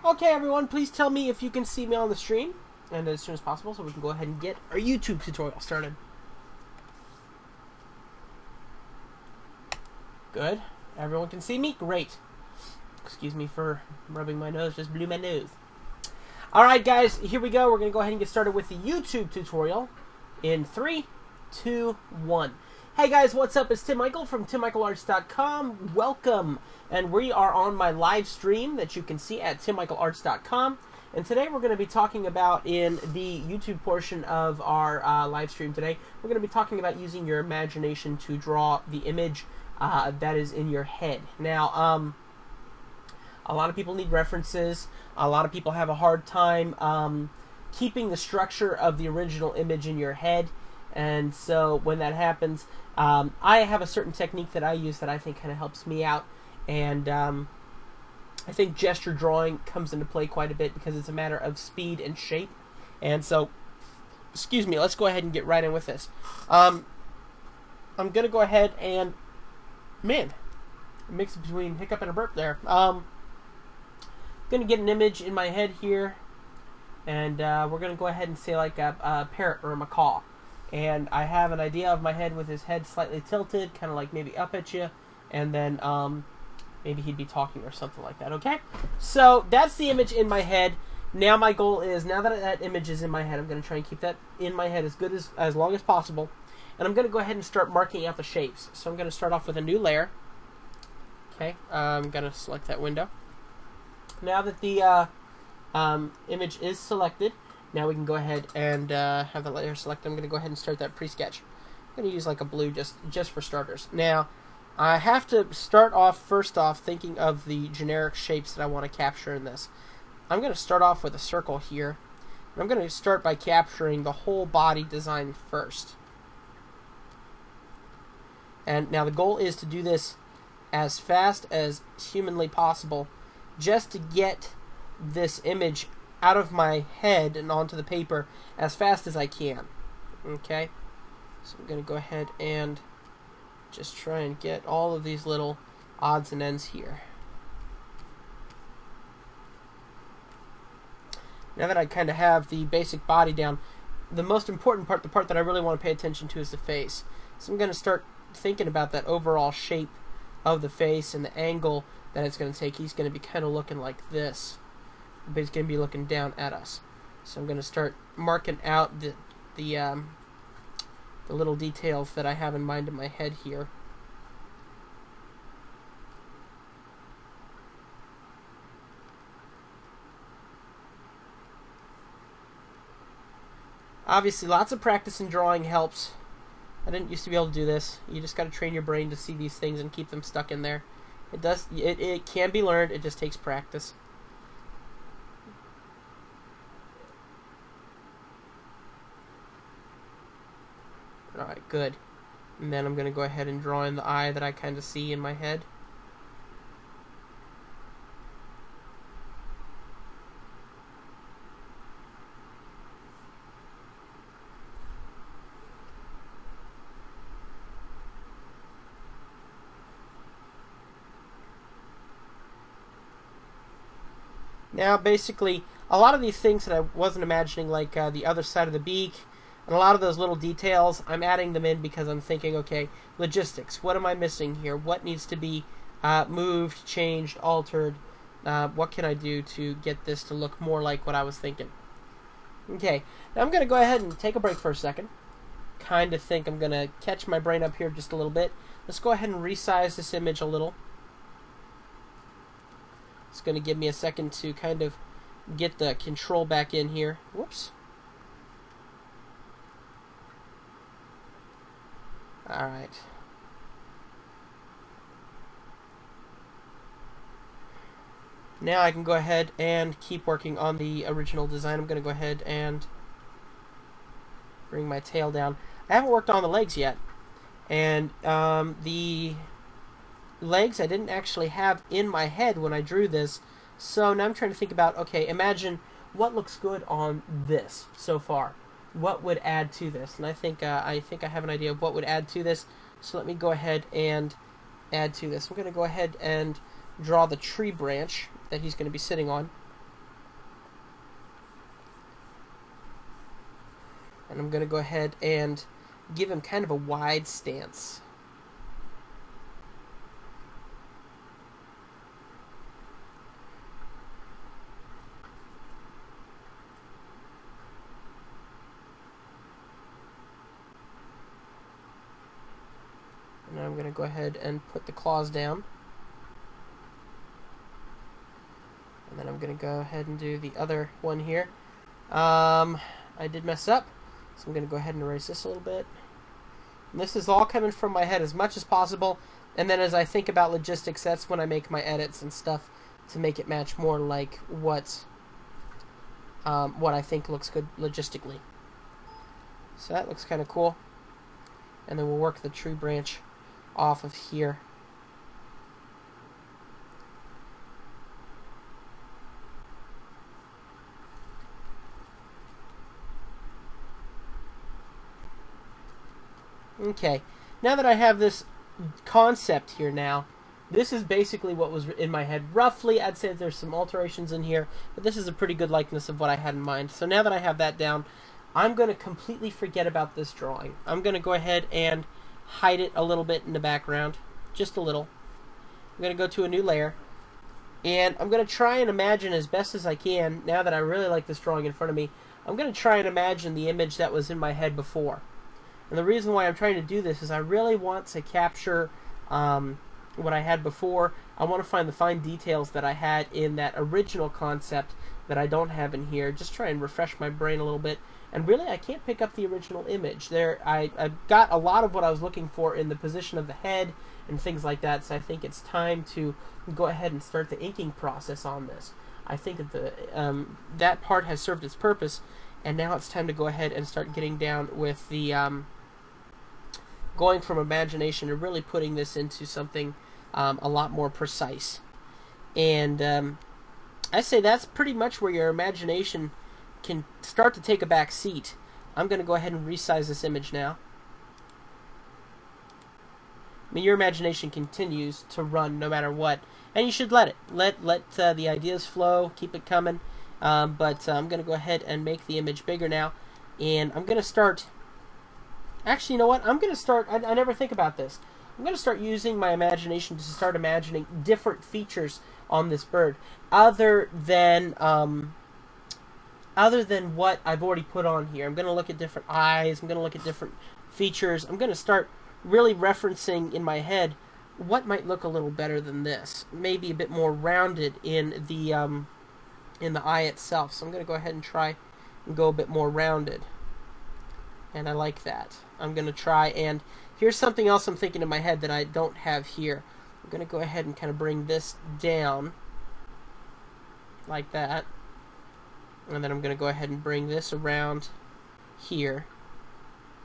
Okay, everyone, please tell me if you can see me on the stream, and as soon as possible, so we can go ahead and get our YouTube tutorial started. Good. Everyone can see me? Great. Excuse me for rubbing my nose, just blew my nose. Alright, guys, here we go. We're going to go ahead and get started with the YouTube tutorial in 3, 2, 1. Hey guys, what's up? It's Tim Michael from TimMichaelArts.com. Welcome. And we are on my live stream that you can see at TimMichaelArts.com. And today we're going to be talking about, in the YouTube portion of our live stream today, we're going to be talking about using your imagination to draw the image that is in your head. Now, a lot of people need references. A lot of people have a hard time keeping the structure of the original image in your head. And so when that happens, I have a certain technique that I use that I think kind of helps me out. And I think gesture drawing comes into play quite a bit because it's a matter of speed and shape. And so, excuse me, let's go ahead and get right in with this. I'm going to go ahead and, man, mix between hiccup and a burp there. I'm going to get an image in my head here. And we're going to go ahead and say like a parrot or a macaw. And I have an idea of my head with his head slightly tilted, kind of like maybe up at you, and then maybe he'd be talking or something like that, okay? So that's the image in my head. Now my goal is, now that that image is in my head, I'm going to try and keep that in my head as long as possible. And I'm going to go ahead and start marking out the shapes. So I'm going to start off with a new layer. Okay, I'm going to select that window. Now that the image is selected, now we can go ahead and have the layer selected. I'm going to go ahead and start that pre-sketch. I'm going to use like a blue just for starters. Now, I have to start off first off thinking of the generic shapes that I want to capture in this. I'm going to start off with a circle here. And I'm going to start by capturing the whole body design first. And now the goal is to do this as fast as humanly possible, just to get this image out of my head and onto the paper as fast as I can. Okay? So I'm going to go ahead and just try and get all of these little odds and ends here. Now that I kind of have the basic body down, the most important part, the part that I really want to pay attention to, is the face. So I'm going to start thinking about that overall shape of the face and the angle that it's going to take. He's going to be kind of looking like this, but he's going to be looking down at us. So I'm going to start marking out the little details that I have in mind in my head here. Obviously, lots of practice in drawing helps. I didn't used to be able to do this. You just got to train your brain to see these things and keep them stuck in there. It can be learned. It just takes practice. Alright, good. And then I'm going to go ahead and draw in the eye that I kind of see in my head. Now, basically, a lot of these things that I wasn't imagining, like the other side of the beak, and a lot of those little details, I'm adding them in because I'm thinking, okay, logistics. What am I missing here? What needs to be moved, changed, altered? What can I do to get this to look more like what I was thinking? Okay, now I'm going to go ahead and take a break for a second. Kind of think I'm going to catch my brain up here just a little bit. Let's go ahead and resize this image a little. It's going to give me a second to kind of get the control back in here. Whoops. Alright. Now I can go ahead and keep working on the original design. I'm going to go ahead and bring my tail down. I haven't worked on the legs yet. And the legs I didn't actually have in my head when I drew this. So now I'm trying to think about, okay, imagine what looks good on this so far. What would add to this? And I think I have an idea of what would add to this. So let me go ahead and add to this. I'm going to go ahead and draw the tree branch that he's going to be sitting on. And I'm going to go ahead and give him kind of a wide stance. And I'm going to go ahead and put the claws down. And then I'm going to go ahead and do the other one here. I did mess up, so I'm going to go ahead and erase this a little bit. And this is all coming from my head as much as possible, and then as I think about logistics, that's when I make my edits and stuff to make it match more like what I think looks good logistically. So that looks kind of cool. And then we'll work the tree branch off of here. Okay, now that I have this concept here now, this is basically what was in my head. Roughly, I'd say there's some alterations in here, but this is a pretty good likeness of what I had in mind. So now that I have that down, I'm going to completely forget about this drawing. I'm going to go ahead and hide it a little bit in the background, just a little. I'm going to go to a new layer, and I'm going to try and imagine as best as I can, now that I really like this drawing in front of me, I'm going to try and imagine the image that was in my head before. And the reason why I'm trying to do this is I really want to capture what I had before. I want to find the fine details that I had in that original concept that I don't have in here. Just try and refresh my brain a little bit. And really, I can't pick up the original image. I got a lot of what I was looking for in the position of the head and things like that, so I think it's time to go ahead and start the inking process on this. I think that that part has served its purpose, and now it's time to go ahead and start getting down with the going from imagination to really putting this into something a lot more precise. And I say that's pretty much where your imagination can start to take a back seat. I'm going to go ahead and resize this image now. I mean, your imagination continues to run no matter what, and you should let it. Let the ideas flow, keep it coming. But I'm going to go ahead and make the image bigger now, and I'm going to start. Actually, you know what? I'm going to start. I never think about this. I'm going to start using my imagination to start imagining different features on this bird, other than what I've already put on here. I'm going to look at different eyes. I'm going to look at different features. I'm going to start really referencing in my head what might look a little better than this. Maybe a bit more rounded in the eye itself. So I'm going to go ahead and try and go a bit more rounded. And I like that. I'm going to try, and here's something else I'm thinking in my head that I don't have here. I'm going to go ahead and kind of bring this down like that. And then I'm going to go ahead and bring this around here.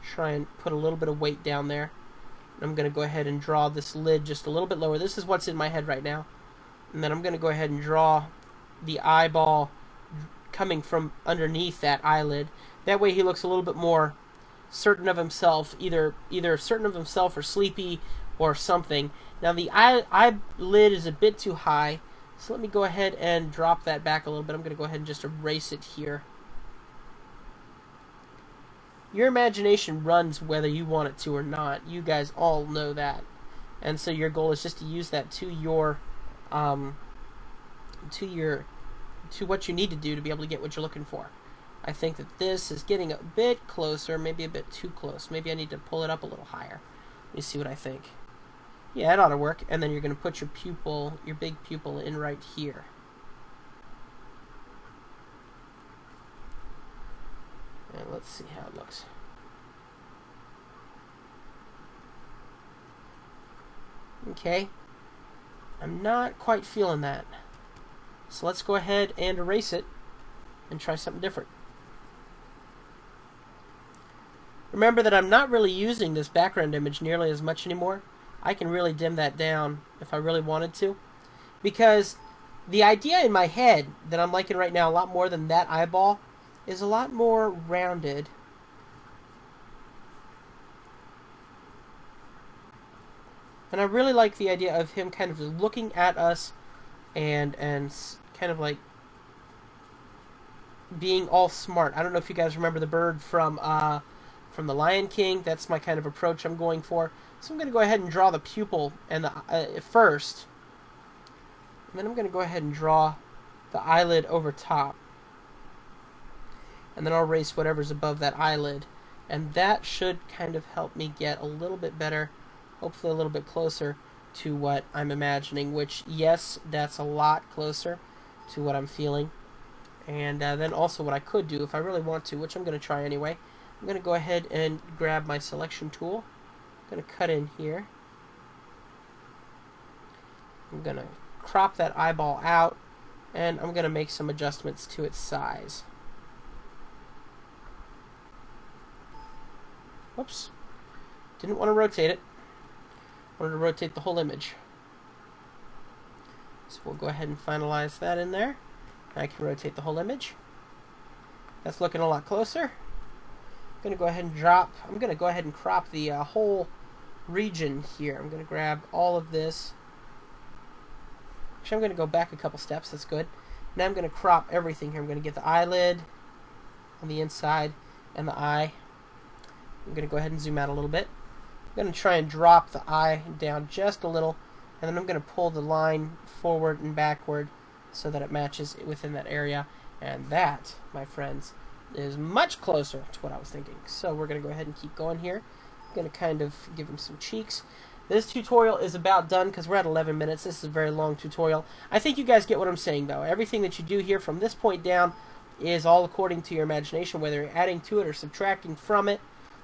Try and put a little bit of weight down there. I'm going to go ahead and draw this lid just a little bit lower. This is what's in my head right now. And then I'm going to go ahead and draw the eyeball coming from underneath that eyelid. That way he looks a little bit more certain of himself, either certain of himself or sleepy or something. Now the eyelid is a bit too high, so let me go ahead and drop that back a little bit. I'm going to go ahead and just erase it here. Your imagination runs whether you want it to or not. You guys all know that. And so your goal is just to use that to what you need to do to be able to get what you're looking for. I think that this is getting a bit closer, maybe a bit too close. Maybe I need to pull it up a little higher. Let me see what I think. Yeah, it ought to work. And then you're going to put your pupil, your big pupil, in right here. And let's see how it looks. Okay. I'm not quite feeling that. So let's go ahead and erase it and try something different. Remember that I'm not really using this background image nearly as much anymore. I can really dim that down if I really wanted to. Because the idea in my head that I'm liking right now a lot more than that eyeball is a lot more rounded. And I really like the idea of him kind of looking at us and kind of like being all smart. I don't know if you guys remember the bird from The Lion King. That's my kind of approach I'm going for. So I'm going to go ahead and draw the pupil and the first. And then I'm going to go ahead and draw the eyelid over top. And then I'll erase whatever's above that eyelid. And that should kind of help me get a little bit better, hopefully a little bit closer to what I'm imagining, which, yes, that's a lot closer to what I'm feeling. And then also what I could do, if I really want to, which I'm going to try anyway, I'm going to go ahead and grab my selection tool. I'm going to cut in here. I'm going to crop that eyeball out, and I'm going to make some adjustments to its size. Whoops. Didn't want to rotate it. Wanted to rotate the whole image. So we'll go ahead and finalize that in there. I can rotate the whole image. That's looking a lot closer. I'm going to go ahead and drop. I'm going to go ahead and crop the whole region here. I'm going to grab all of this. Actually, I'm going to go back a couple steps. That's good. Now I'm going to crop everything here. I'm going to get the eyelid on the inside and the eye. I'm going to go ahead and zoom out a little bit. I'm going to try and drop the eye down just a little, and then I'm going to pull the line forward and backward so that it matches within that area. And that, my friends, is much closer to what I was thinking. So we're going to go ahead and keep going here. I'm going to kind of give him some cheeks. This tutorial is about done because we're at 11 minutes. This is a very long tutorial. I think you guys get what I'm saying, though. Everything that you do here from this point down is all according to your imagination, whether you're adding to it or subtracting from it.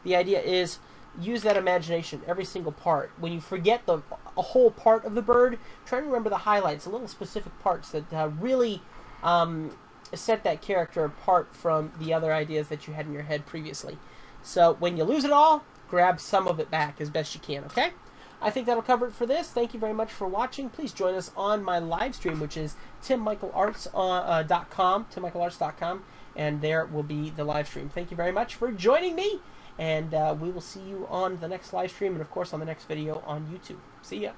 The idea is use that imagination, every single part. When you forget a whole part of the bird, try to remember the highlights, the little specific parts that really set that character apart from the other ideas that you had in your head previously. So when you lose it all, grab some of it back as best you can, okay? I think that'll cover it for this. Thank you very much for watching. Please join us on my live stream, which is timmichaelarts.com, timmichaelarts.com, and there will be the live stream. Thank you very much for joining me. And we will see you on the next live stream and, of course, on the next video on YouTube. See ya.